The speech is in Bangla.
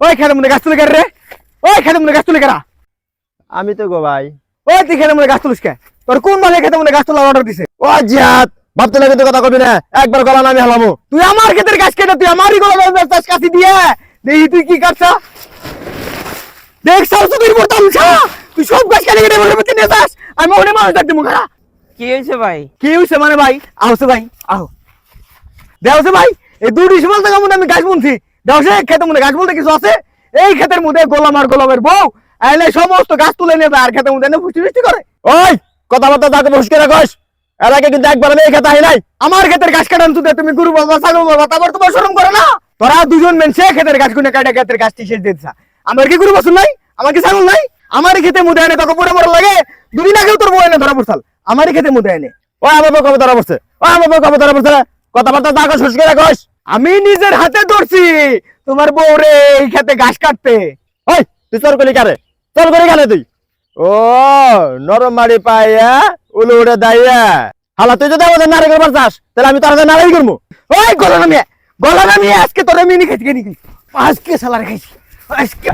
ওই খেতে মনে গাছ তুলে কেন রে? ওই খেতে মনে গাছ তুলে কেনা? আমি তো গো ভাই। ওই তুই খেতে মনে গাছ তুলিস কে? তোর কোন মালে খেতে মনে গাছ তোলার অর্ডার দিছে? ও জিহাদ, ভাবতে লাগে তো কথা কবি না, একবার গলা নামি হালামু। তুই আমার ক্ষেতের গাছ কেটে তুই আমারই গলা গাছ কাটি দিয়ে দেখি তুই কি কাটছা? দেখ সাউ তুই বলতাম ছা তুই সব গাছ কেটে কেটে বলে মতে নিয়ে যাস। আমি ওনে মানুষ দেখতে মুখারা। কি হয়েছে ভাই? কি হইছে মানে ভাই? আহছে ভাই আহ দেওছে ভাই এই দুটি সমাল থেকে মনে আমি গাছ বুনছি দেওছে খেতে মনে গাছ বলতে কিছু আছে? এই ক্ষেতের মধ্যে গোলাম আর গোলামের বউ আইলে সমস্ত গাছ তুলে নিয়ে যায় আর খেতের মধ্যে ফুষ্টি ফুষ্টি করে। ওই কথাবার্তা তাকে বসকে রাখস, এর আগে কিন্তু একবার আমি এই খেতে আই নাই। আমার ক্ষেতের গাছ কাটান তুই তুমি গরু বাবা ছাগল বাবা তারপর তোমার শরম করে না? তোরা দুজন মেনছে ক্ষেতের গাছ কোনে কাটা ক্ষেতের গাছটি শেষ দিতেছ। আমার কি গরু বসুন নাই? আমার কি ছাগল নাই? আমার ক্ষেতে মধ্যে এনে তোকে পরে পরে লাগে দুদিন আগেও তোর বউ এনে ধরা পড়ছাল আমার ক্ষেতে মধ্যে এনে। ও আমার বউ কবে ধরা পড়ছে? ও আমার বউ কবে ধরা পড়ছে? কথাবার্তা তাকে শুষ্কে রাখস। আমি নিজের হাতে ধরছি তোমার বউ রে এই ক্ষেতে ঘাস কাটতে। ওই তুই চল করি কারে? চল করি কারে তুই? ও নরম মারি পাইয়া উলে উড়ে দাইয়া হালা, তুই যদি আমাদের নারী করবার চাস তাহলে আমি তোর নারী করবো। ওই গলা নামিয়ে আজকে তোরা মিনি খাইছি কেন খাইছি আজকে সালার খাইছি আজকে